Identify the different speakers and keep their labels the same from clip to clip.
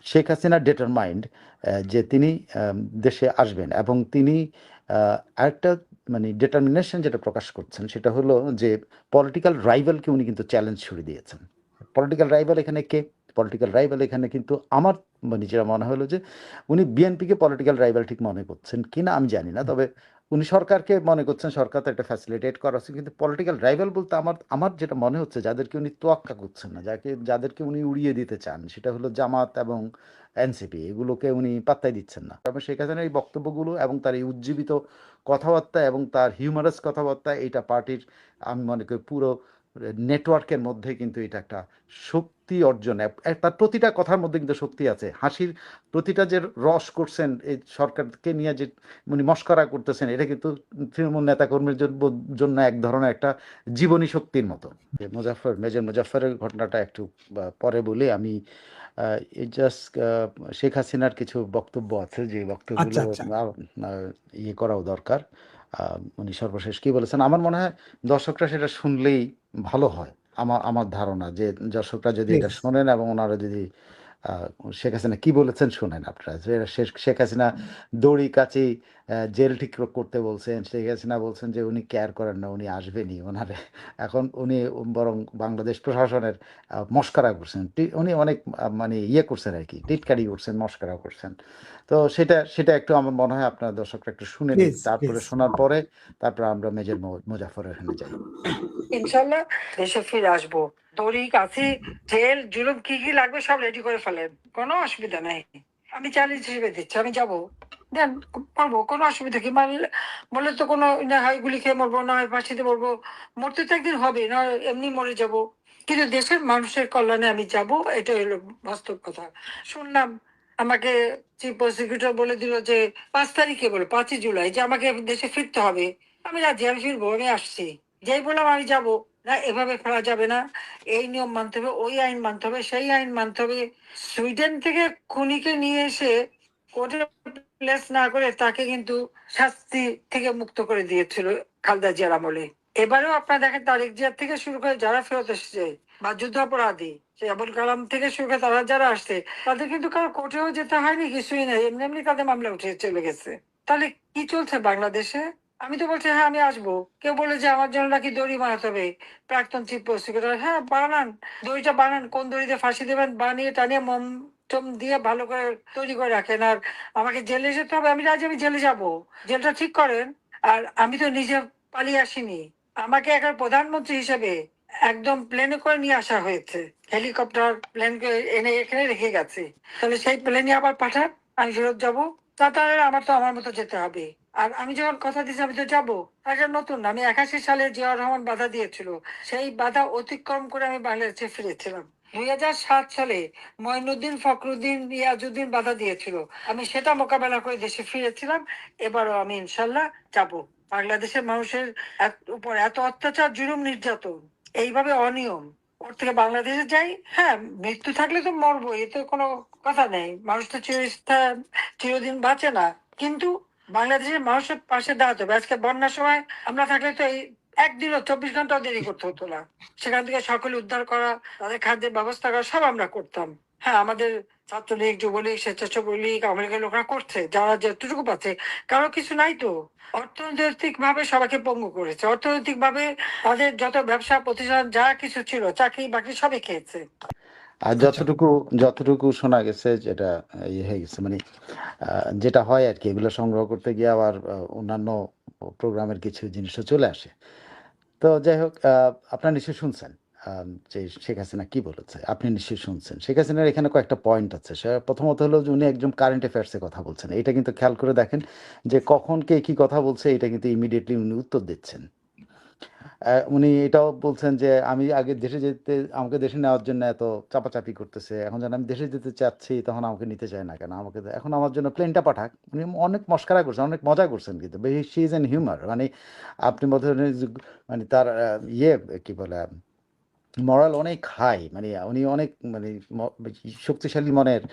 Speaker 1: Sheikh Hasina determined যে তিনি দেশে আসবেন, এবং তিনি আরেকটা মানে ডিটারমিনেশন যেটা প্রকাশ করছেন সেটা হলো যে পলিটিক্যাল রাইভালকে উনি কিন্তু চ্যালেঞ্জ ছুড়ে দিয়েছেন। পলিটিক্যাল রাইভাল এখানে কে? পলিটিক্যাল রাইভাল এখানে কিন্তু আমার মানে যেটা মনে হলো যে উনি বিএনপিকে পলিটিক্যাল রাইভাল ঠিক মনে করছেন কিনা আমি জানি না, তবে উনি সরকারকে মনে করছেন, সরকার তো একটা ফ্যাসিলিটেট করা উচিত, কিন্তু পলিটিক্যাল রাইভাল বলতে আমার আমার যেটা মনে হচ্ছে যাদেরকে উনি তোয়াক্কা করছেন না, যাদেরকে উনি উড়িয়ে দিতে চান, সেটা হলো জামাত এবং এনসিপি, এগুলোকে উনি পাত্তাই দিচ্ছেন না। তবে শেখ হাসিনার এই বক্তব্যগুলো এবং তার এই উজ্জীবিত কথাবার্তা এবং তার হিউমারাস কথাবার্তা, এটা পার্টির আমি মনে করি পুরো নেটওয়ার্কের মধ্যে কিন্তু এটা একটা শক্তি অর্জন, তার প্রতিটা কথার মধ্যে কিন্তু শক্তি আছে। হাসির প্রতিটা যে রস করছেন এই সরকারকে নিয়ে যে উনি মস্করা করতেছেন, এটা কিন্তু তৃণমূল নেতাকর্মীর জন্য এক ধরনের একটা জীবনী শক্তির মতো। মেজর মুজাফফরের ঘটনাটা একটু পরে বলি আমি। এই জাস্ট শেখ হাসিনার কিছু বক্তব্য আছে যে
Speaker 2: আচ্ছা
Speaker 1: বক্তব্যগুলো
Speaker 2: আচ্ছা
Speaker 1: ইয়ে করাও দরকার। উনি সর্বশেষ কি বলেছেন আমার মনে হয় দর্শকরা সেটা শুনলেই ভালো হয়। আমার আমার ধারণা যে দর্শকরা যদি এটা
Speaker 2: প্লিজ।
Speaker 1: শোনেন এবং ওনারা যদি আহ, শেখ হাসিনা কি বলেছেন শোনেন আপনারা, যে শেখ হাসিনা দড়ি কাচি জেল ঠিক করতে বলছেন, শেখ হাসিনা বলছেন যে উনি কেয়ার করেন না, উনি আসবেনই ওনারে। এখন উনি বরং বাংলাদেশ প্রশাসনের মস্করা করছেন, উনি অনেক মানে ইয়ে করছেন আর কি, টিটকারি করছেন, মস্করা করছেন। তো সেটা সেটা একটু আমার মনে হয় আপনার দর্শকরা একটু শুনে নিন,
Speaker 2: প্লিজ
Speaker 1: তারপরে
Speaker 2: প্লিজ।
Speaker 1: শোনার পরে তারপরে আমরা মেজর মুজাফফরের এখানে যাই।
Speaker 3: ইনশাল্লাহ দেশে ফিরে আসবো। দড়ি কাছে জেল জুলুম কি কি লাগবে সব রেডি করে ফেলেন, কোনো অসুবিধা নাই। আমি চ্যালেঞ্জ হিসেবে দিচ্ছি, আমি যাবো, দেন পারবো, কোনো অসুবিধা কি বলে তো কোনো না হয় গুলি খেয়ে মরবো, না হয় ফাঁসিতে মরবো, মরতে তো একদিন হবে, না এমনি মরে যাব, কিন্তু দেশের মানুষের কল্যাণে আমি যাব, এটা হলো বাস্তব কথা। শুনলাম আমাকে চিফ প্রসিকিউটর বলে দিল যে 5 তারিখে, বলে 5ই জুলাই, যে আমাকে দেশে ফিরতে হবে। আমি রাজি, আমি ফিরবো, আমি আসছি। যেই বললাম আমি যাব, না এভাবে ফেলা যাবে না, এই নিয়ম মানতে হবে, ওই আইন মানতে হবে, সেই আইন মানতে হবে। সুইডেন থেকে খুনিকে নিয়ে এসে কোর্টে প্লেস না করে তাকে কিন্তু শাস্তি থেকে মুক্ত করে দিয়েছিল খালেদা জিয়ার আমলে। এবারেও আপনারা দেখেন তারেক জিয়ার থেকে শুরু করে যারা ফেরত এসেছে বা যুদ্ধাপরাধী, সে আবুল কালাম থেকে শুরু করে তারা যারা আসছে, তাদের কিন্তু কারো কোর্টেও যেতে হয়নি, কিছুই নাই, এমনি এমনি তাদের মামলা উঠে চলে গেছে। তাহলে কি চলছে বাংলাদেশে? আমি তো বলছি হ্যাঁ আমি আসবো, কেউ বলে যে আমার জন্য নাকি দড়ি বানাতে হবে। প্রাক্তন চিফ প্রসিকিউটর, হ্যাঁ বানান, দড়িটা বানান, কোন দড়িতে ফাঁসি দেবেন বানিয়ে টানিয়ে মোম টোম দিয়ে ভালো করে তৈরি করে রাখেন। আর আমাকে জেলে যেতে হবে, আমি রাজি, আমি জেলে যাব, জেলটা ঠিক করেন। আর আমি তো নিজে পালিয়ে আসিনি, আমাকে একবার প্রধানমন্ত্রী হিসেবে একদম প্লেনে করে নিয়ে আসা হয়েছে, হেলিকপ্টার প্লেন এনে এখানে রেখে গেছে। তাহলে সেই প্লেনে আবার পাঠান, আমি ফেরত যাবো। তাহলে আমার তো আমার মতো যেতে হবে। আর আমি যখন কথা দিয়েছি আমি তো যাবো, একটা নতুন না, আমি 81 সালে জিয়াউর রহমান বাধা দিয়েছিল, সেই বাধা অতিক্রম করে আমি বাংলাদেশে ফিরেছিলাম। 2007 সালে মঈনুদ্দিন ফখরুদ্দিন ইয়াজউদ্দিন বাধা দিয়েছিল, আমি সেটা মোকাবেলা করে দেশে ফিরেছিলাম। এবারও আমি ইনশাল্লাহ যাব। বাংলাদেশের মানুষের উপর এত অত্যাচার, জুলুম, নির্যাতন, এইভাবে অনিয়ম, ওর থেকে বাংলাদেশে যাই। হ্যাঁ, মৃত্যু থাকলে তো মরবো, এ তো কোনো কথা নেই, মানুষ তো চিরদিন বাঁচে না, কিন্তু বাংলাদেশের মানুষের পাশে দাঁড়াতে হবে। আজকে বন্যার সময় আমরা থাকলে তো এই একদিনও 24 ঘন্টাও দেরি করতে হতো না, সেখান থেকে সকলে উদ্ধার করা, তাদের খাদ্যের ব্যবস্থা করা সব আমরা করতাম। হ্যাঁ, আমাদের ছাত্রলীগ, যুবলীগ, স্বেচ্ছাসেবক লীগ, আওয়ামী লীগের লোকরা করছে, যারা যতটুকু পাচ্ছে। কারো কিছু নাই তো, অর্থনৈতিক ভাবে সবাইকে পঙ্গু করেছে, অর্থনৈতিক ভাবে তাদের যত ব্যবসা প্রতিষ্ঠান যা কিছু ছিল, চাকরি বাকরি সবই খেয়েছে।
Speaker 1: আর
Speaker 2: আচ্ছা
Speaker 1: যতটুকু যতটুকু শোনা গেছে যেটা ইয়ে হয়ে গেছে মানে যেটা হয় আর কি, এগুলো সংগ্রহ করতে গিয়ে আবার অন্যান্য প্রোগ্রামের কিছু জিনিসও চলে আসে। তো যাই হোক, আপনারা নিশ্চয়ই শুনছেন যে শেখ হাসিনা কি বলেছে, আপনি নিশ্চয়ই শুনছেন। শেখ হাসিনার এখানে কয়েকটা পয়েন্ট আছে। সে প্রথমত হলো যে উনি একজন কারেন্ট অ্যাফেয়ার্সে কথা বলছেন, এটা কিন্তু খেয়াল করে দেখেন যে কখন কে কি কথা বলছে, এটা কিন্তু ইমিডিয়েটলি উনি উত্তর দিচ্ছেন। উনি এটাও বলছেন যে আমি আগে দেশে যেতে, আমাকে দেশে নেওয়ার জন্য এত চাপাচাপি করতেছে, এখন যখন আমি দেশে যেতে চাচ্ছি তখন আমাকে নিতে চায় না কেন, আমাকে এখন আমার জন্য প্লেনটা পাঠাক। উনি অনেক মস্করা করছেন, অনেক মজা করছেন, কিন্তু শি ইজ এন হিউমার মানে আপনি মধ্যে মানে তার ইয়ে কি বলে মরাল অনেক হাই, মানে উনি অনেক মানে শক্তিশালী মনের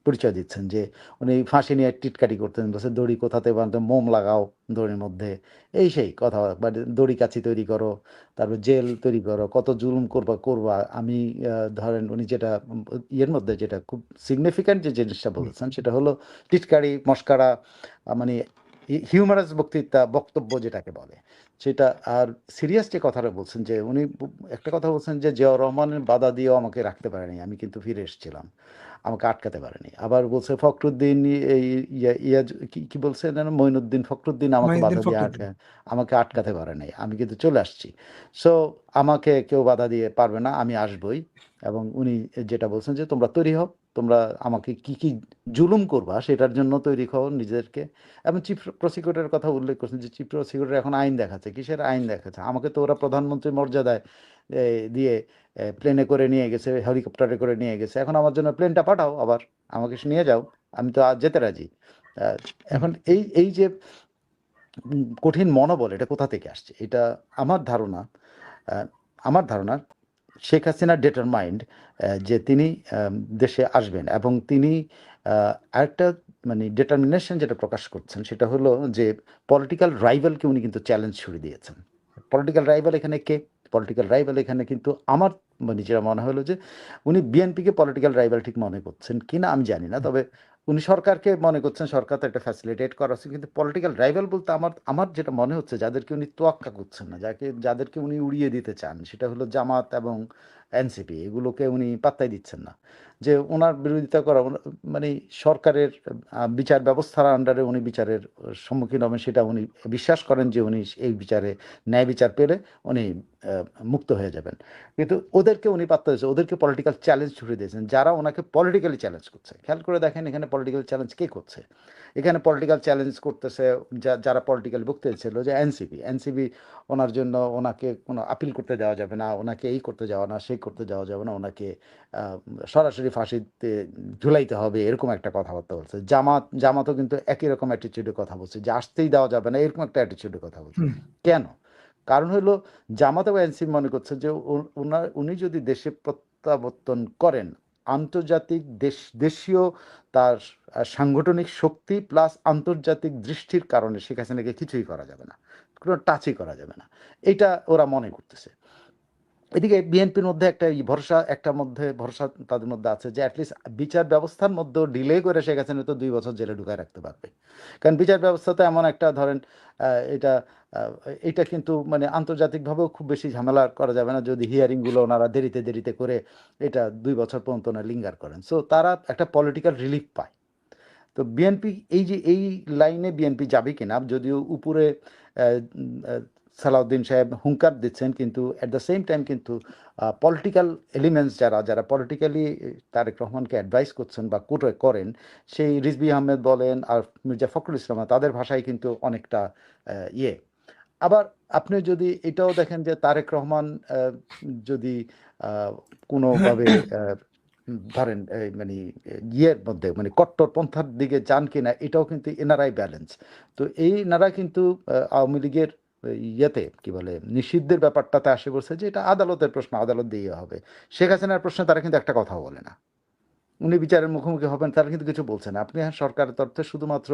Speaker 1: পরিচয় দিচ্ছেন যে উনি ফাঁসি নিয়ে টিটকারি করতেন, বলছে দড়ি কোথাতে বাঁধতে, মোম লাগাও দড়ির মধ্যে, এই সেই কথা, মানে দড়ি কাচি তৈরি করো, তারপর জেল তৈরি করো, কত জুলুম করবা করবা। আমি ধরেন উনি যেটা ইয়ের মধ্যে যেটা খুব সিগনিফিক্যান্ট যে জিনিসটা বলেছেন সেটা হলো টিটকারি মস্কারা, মানে হিউমারাস বক্তৃতা, বক্তব্য যেটাকে বলে সেটা। আর সিরিয়াস যে কথাটা বলছেন যে উনি একটা কথা বলছেন যে জিয়াউর রহমানের বাধা দিয়েও আমাকে রাখতে পারেনি, আমি কিন্তু ফিরে এসেছিলাম, আমাকে আটকাতে পারেনি। আবার বলছে ফখরুদ্দিন এই কি বলছে যেন, মঈনুদ্দিন ফখরুদ্দিন আমাকে
Speaker 2: মঈনুদ্দিন
Speaker 1: বাধা দিয়ে
Speaker 2: ফখরুদ্দিন।
Speaker 1: আমাকে আটকাতে পারে নাই, আমি কিন্তু চলে আসছি। সো আমাকে কেউ বাধা দিয়ে পারবে না, আমি আসবই। এবং উনি যেটা বলছেন যে তোমরা তৈরি হও, তোমরা আমাকে কি কি জুলুম করবা সেটার জন্য তৈরি হও নিজেদেরকে। এবং চিফ প্রসিকিউটরের কথা উল্লেখ করছেন যে চিফ প্রসিকিউটর এখন আইন দেখাচ্ছে, কিসের আইন দেখাচ্ছে? আমাকে তো ওরা প্রধানমন্ত্রী মর্যাদায় দিয়ে প্লেনে করে নিয়ে গেছে, হেলিকপ্টারে করে নিয়ে গেছে, এখন আমার জন্য প্লেনটা পাঠাও, আবার আমাকে নিয়ে যাও, আমি তো আজ যেতে রাজি। এখন এই এই যে কঠিন মনোবল, এটা কোথা থেকে আসছে? এটা আমার ধারণা, আহ, আমার ধারণা শেখ হাসিনা ডিটারমাইন্ড যে তিনি দেশে আসবেন, এবং তিনি আরেকটা মানে ডিটারমিনেশন যেটা প্রকাশ করছেন সেটা হলো যে পলিটিক্যাল রাইভালকে উনি কিন্তু চ্যালেঞ্জ ছুড়ে দিয়েছেন। পলিটিক্যাল রাইভাল এখানে কে? পলিটিক্যাল রাইভাল এখানে কিন্তু আমার মানে যেটা মনে হলো যে উনি বিএনপিকে পলিটিক্যাল রাইভাল ঠিক মনে করছেন কিনা আমি জানি না, তবে উনি সরকারকে মনে করছেন, সরকার তো একটা ফ্যাসিলিটেট করা উচিত, কিন্তু পলিটিক্যাল রাইভাল বলতে আমার আমার যেটা মনে হচ্ছে যাদেরকে উনি তোয়াক্কা করছেন না, যাদেরকে উনি উড়িয়ে দিতে চান, সেটা হলো জামাত এবং এনসিপি, এগুলোকে উনি পাত্তাই দিচ্ছেন না। যে ওনার বিরোধিতা করা মানে সরকারের বিচার ব্যবস্থার আন্ডারে উনি বিচারের সম্মুখীন হবেন, সেটা উনি বিশ্বাস করেন যে উনি এই বিচারে ন্যায় বিচার পেলে উনি মুক্ত হয়ে যাবেন। কিন্তু ওদেরকে উনি পাত্তা দিয়েছে, ওদেরকে পলিটিক্যাল চ্যালেঞ্জ ছুড়ে দিয়েছেন, যারা ওনাকে পলিটিক্যালি চ্যালেঞ্জ করছে। খেয়াল করে দেখেন এখানে পলিটিক্যাল চ্যালেঞ্জ কে করছে? এখানে পলিটিক্যাল চ্যালেঞ্জ করতেছে যারা পলিটিক্যাল বক্তৃতা ছিল, যে এনসিপি ওনার জন্য ওনাকে কোনো আপিল করতে যাওয়া যাবে না, ওনাকে এই করতে যাওয়া না, সেই করতে যাওয়া যাবে না, ওনাকে সরাসরি ফাঁসিতে ঝুলাইতে হবে, এরকম একটা কথাবার্তা বলছে। জামাতও কিন্তু একই রকম অ্যাটিচিউডের কথা বলছে, যে আসতেই দেওয়া যাবে না, এরকম একটা অ্যাটিচিউডের কথা বলছে। কেন? কারণ হলো জামাত এবং এনসিপি মনে করছে যে উনি যদি দেশে প্রত্যাবর্তন করেন, আন্তর্জাতিক দেশীয় তার সাংগঠনিক শক্তি প্লাস আন্তর্জাতিক দৃষ্টির কারণে শেখ হাসিনাকে কিছুই করা যাবে না, কোনো টাচই করা যাবে না, এটা ওরা মনে করতেছে। এদিকে বিএনপির মধ্যে একটা ভরসা, ভরসা তাদের মধ্যে আছে যে অ্যাটলিস্ট বিচার ব্যবস্থার মধ্যেও ডিলে করে শেখ হাসিনা তো 2 বছর জেলে ঢুকায় রাখতে পারবে। কারণ বিচার ব্যবস্থাতে এমন একটা ধরেন এটা এটা কিন্তু মানে আন্তর্জাতিকভাবেও খুব বেশি ঝামেলা করা যাবে না যদি হিয়ারিংগুলো ওনারা দেরিতে দেরিতে করে এটা 2 বছর পর্যন্ত না লিঙ্গার করেন। সো তারা একটা পলিটিক্যাল রিলিফ পায়। তো বিএনপি এই যে এই লাইনে বিএনপি যাবে কিনা, যদিও উপরে সালাউদ্দিন সাহেব হুঙ্কার দিচ্ছেন, কিন্তু অ্যাট দ্য সেম টাইম কিন্তু পলিটিক্যাল এলিমেন্টস যারা পলিটিক্যালি তারেক রহমানকে অ্যাডভাইস করছেন বা করেন, সেই রিজভী আহমেদ বলেন আর মির্জা ফখরুল ইসলাম, তাদের ভাষায় কিন্তু অনেকটা ইয়ে। আবার আপনি যদি এটাও দেখেন যে তারেক রহমান যদি কোনোভাবে ধরেন মানে ইয়ের মধ্যে মানে কট্টরপন্থার দিকে যান কিনা, এটাও কিন্তু এনআরআই ব্যালেন্স। তো এই এনারা কিন্তু আওয়ামী লীগের ইয়েতে কি বলে নিষিদ্ধের ব্যাপারটাতে আসে বলছে যে এটা আদালতের প্রশ্ন, আদালত দিয়ে হবে। শেখ হাসিনার প্রশ্নে তারা কিন্তু একটা কথাও বলে না, উনি বিচারের মুখোমুখি হবেন, তারা কিন্তু কিছু বলছে না। আপনি সরকারের তরফে শুধুমাত্র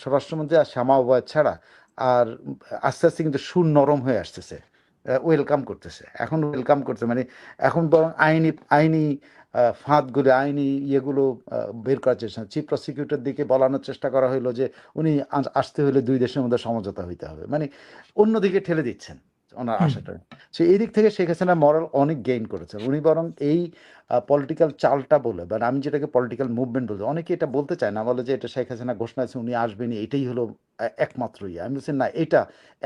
Speaker 1: স্বরাষ্ট্রমন্ত্রী আর শামা ওবায়দ ছাড়া আর আস্তে আস্তে কিন্তু সুর নরম হয়ে আসতেছে, ওয়েলকাম করতেছে, এখন ওয়েলকাম করছে, মানে এখন বরং আইনি আইনি ফাঁদগুলো, আইনি ইয়েগুলো বের করার চেষ্টা। চিফ প্রসিকিউটর দিকে বলানোর চেষ্টা করা হলো যে উনি আসতে হলে 2 দেশের মধ্যে সমঝোতা হইতে হবে, মানে অন্যদিকে ঠেলে দিচ্ছেন ওনার আশাটা। সে এই দিক থেকে শেখ হাসিনা মরাল অনেক গেইন করেছেন। উনি বরং এই পলিটিক্যাল চালটা বলে, মানে আমি যেটাকে পলিটিক্যাল মুভমেন্ট বলছি, অনেকে এটা বলতে চায় না, বলে যে এটা শেখ হাসিনা ঘোষণা আছে উনি আসবেনই, এটাই হলো একমাত্র ইয়ে। আমি বলছি না, এটা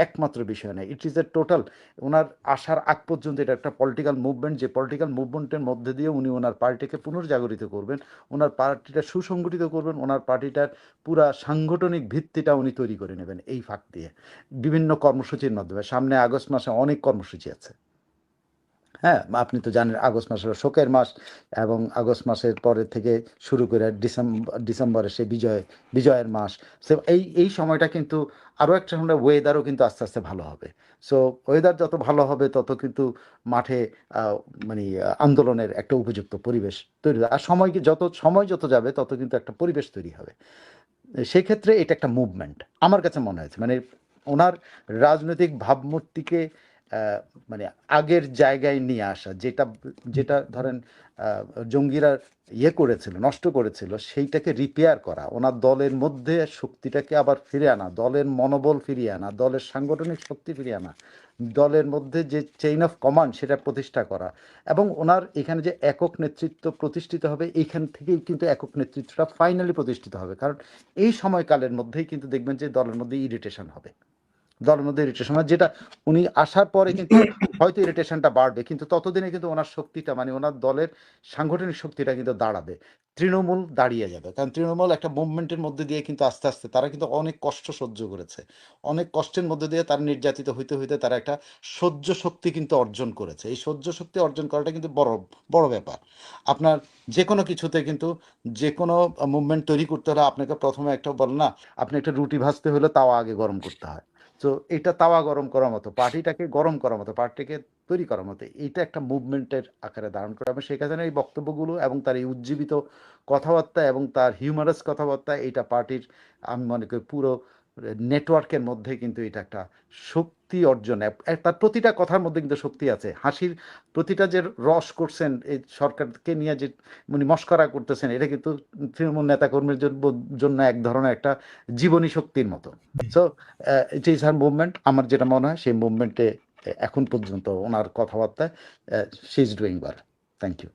Speaker 1: একমাত্র বিষয় নয়, ইট ইজ এ টোটাল। ওনার আসার আগ পর্যন্ত এটা একটা পলিটিক্যাল মুভমেন্ট, যে পলিটিক্যাল মুভমেন্টের মধ্যে দিয়ে উনি ওনার পার্টিকে পুনর্জাগরিত করবেন, ওনার পার্টিটা সুসংগঠিত করবেন, ওনার পার্টিটার পুরা সাংগঠনিক ভিত্তিটা উনি তৈরি করে নেবেন এই ফাঁক দিয়ে বিভিন্ন কর্মসূচির মাধ্যমে। সামনে আগস্ট মাসে অনেক কর্মসূচি আছে। হ্যাঁ, আপনি তো জানেন আগস্ট মাস হলো শোকের মাস, এবং আগস্ট মাসের পরে থেকে শুরু করে ডিসেম্বরে সে বিজয়ের মাস। সো এই সময়টা কিন্তু আরও একটা সময় ওয়েদারও কিন্তু আস্তে আস্তে ভালো হবে। সো ওয়েদার যত ভালো হবে তত কিন্তু মাঠে আহ, মানে আন্দোলনের একটা উপযুক্ত পরিবেশ তৈরি হবে। আর সময় যত যাবে তত কিন্তু একটা পরিবেশ তৈরি হবে। সেক্ষেত্রে এটা একটা মুভমেন্ট আমার কাছে মনে হয়েছে, মানে ওনার রাজনৈতিক ভাবমূর্তিকে আহ, মানে আগের জায়গায় নিয়ে আসা, যেটা যেটা ধরেন জঙ্গিরা করেছিল, নষ্ট করেছিল, সেইটাকে রিপেয়ার করা, ওনার দলের মধ্যে শক্তিটাকে আবার ফিরে আনা, দলের মনোবল ফিরিয়ে আনা, দলের সাংগঠনিক শক্তি ফিরিয়ে আনা, দলের মধ্যে যে চেইন অফ কমান্ড সেটা প্রতিষ্ঠা করা, এবং ওনার এখানে যে একক নেতৃত্ব প্রতিষ্ঠিত হবে, এইখান থেকেই কিন্তু একক নেতৃত্বটা ফাইনালি প্রতিষ্ঠিত হবে। কারণ এই সময়কালের মধ্যেই কিন্তু দেখবেন যে দলের মধ্যে ইরিটেশন হবে, দলের মধ্যে ইরিটেশন হয়, যেটা উনি আসার পরে কিন্তু হয়তো ইরিটেশনটা বাড়বে, কিন্তু ততদিনে কিন্তু ওনার শক্তিটা, মানে ওনার দলের সাংগঠনিক শক্তিটা কিন্তু দাঁড়াবে, তৃণমূল দাঁড়িয়ে যাবে। কারণ তৃণমূল একটা মুভমেন্টের মধ্যে দিয়ে কিন্তু আস্তে আস্তে তারা কিন্তু অনেক কষ্ট সহ্য করেছে, অনেক কষ্টের মধ্যে দিয়ে তারা নির্যাতিত হইতে হইতে তারা একটা সহ্য শক্তি কিন্তু অর্জন করেছে। এই সহ্য শক্তি অর্জন করাটা কিন্তু বড় বড় ব্যাপার। আপনার যে কোনো কিছুতে কিন্তু, যে কোনো মুভমেন্ট তৈরি করতে হলে আপনাকে প্রথমে একটা বল না, আপনি একটা রুটি ভাজতে হলে তাওয়া আগে গরম করতে হয়। তো এটা তাওয়া গরম করার মতো, পার্টিটাকে গরম করার মতো, পার্টিকে তৈরি করার মতো, এইটা একটা মুভমেন্টের আকারে ধারণ করে। এবং শেখ হাসিনার এই বক্তব্যগুলো এবং তার এই উজ্জীবিত কথাবার্তা এবং তার হিউমারাস কথাবার্তা, এইটা পার্টির, আমি মনে করি পুরো নেটওয়ার্কের মধ্যে কিন্তু এটা একটা শক্তি অর্জন, তার প্রতিটা কথার মধ্যে কিন্তু শক্তি আছে। হাসির প্রতিটা যে রস করছেন এই সরকারকে নিয়ে, যে উনি মস্করা করতেছেন, এটা কিন্তু তৃণমূল নেতাকর্মীর জন্য এক ধরনের একটা জীবনী শক্তির মতো। So it is her movement. আমার যেটা মনে হয় সেই মুভমেন্টে এখন পর্যন্ত ওনার কথাবার্তায় she is doing well. Thank you.